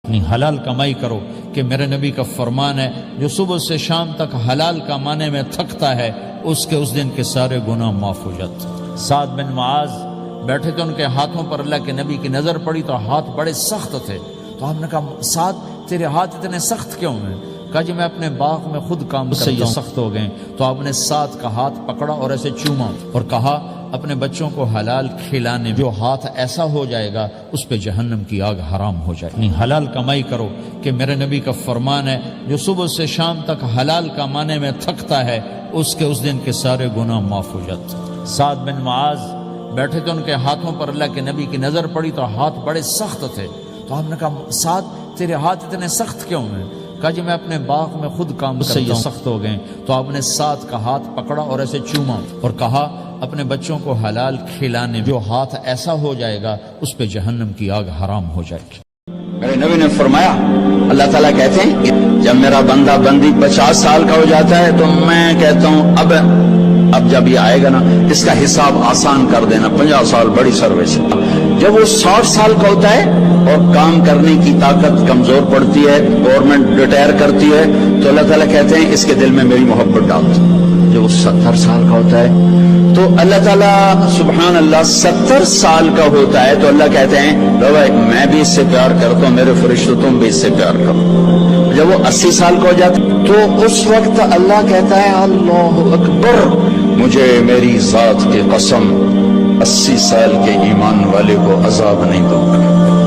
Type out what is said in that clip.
اپنی حلال کمائی کرو کہ میرے نبی کا فرمان ہے جو صبح سے شام تک حلال کمانے میں تھکتا ہے اس دن کے سارے گناہ معاف ہو جاتے ہیں۔ سعد بن معاذ بیٹھے تھے، ان کے ہاتھوں پر اللہ کے نبی کی نظر پڑی تو ہاتھ بڑے سخت تھے، تو آپ نے کہا سعد تیرے ہاتھ اتنے سخت کیوں ہیں؟ کہا جی میں اپنے باغ میں خود کام کرتا ہوں، سخت ہو گئے۔ تو آپ نے سعد کا ہاتھ پکڑا اور ایسے چوما اور کہا اپنے بچوں کو حلال کھلانے جو ہاتھ ایسا ہو جائے گا اس پہ جہنم کی آگ حرام ہو جائے گی۔ حلال کمائی کرو کہ میرے نبی کا فرمان ہے جو صبح سے شام تک حلال کمانے میں تھکتا ہے اس دن کے سارے گناہ معاف ہو جاتے ہیں۔ سعد بن معاذ بیٹھے تھے، ان کے ہاتھوں پر اللہ کے نبی کی نظر پڑی تو ہاتھ بڑے سخت تھے، تو آپ نے کہا سعد تیرے ہاتھ اتنے سخت کیوں ہیں؟ کہا جی میں اپنے باغ میں خود کام کرتا ہوں، سخت ہو گئے۔ تو آپ نے سعد کا ہاتھ پکڑا اور ایسے چوما اور کہا اپنے بچوں کو حلال کھلانے جو ہاتھ ایسا ہو جائے گا اس پہ جہنم کی آگ حرام ہو جائے گی۔ میرے نبی نے فرمایا، اللہ تعالیٰ کہتے ہیں کہ جب میرا بندہ بندی 50 سال کا ہو جاتا ہے تو میں کہتا ہوں اب جب یہ آئے گا نا اس کا حساب آسان کر دینا، 50 سال بڑی سروس ہے۔ جب وہ 60 سال کا ہوتا ہے اور کام کرنے کی طاقت کمزور پڑتی ہے، گورنمنٹ ریٹائر کرتی ہے، تو اللہ تعالیٰ کہتے ہیں اس کے دل میں میری محبت ڈال دو۔ جب وہ 70 سال کا ہوتا ہے تو اللہ تعالیٰ سبحان اللہ 70 سال کا ہوتا ہے تو اللہ کہتے ہیں لو بھائی میں بھی اس سے پیار کرتا ہوں، میرے فرشتوں تم بھی اس سے پیار کرو۔ جب وہ 80 سال کا ہو جاتا ہے تو اس وقت اللہ کہتا ہے اللہ اکبر، مجھے میری ذات کی قسم 80 سال کے ایمان والے کو عذاب نہیں دوں گا۔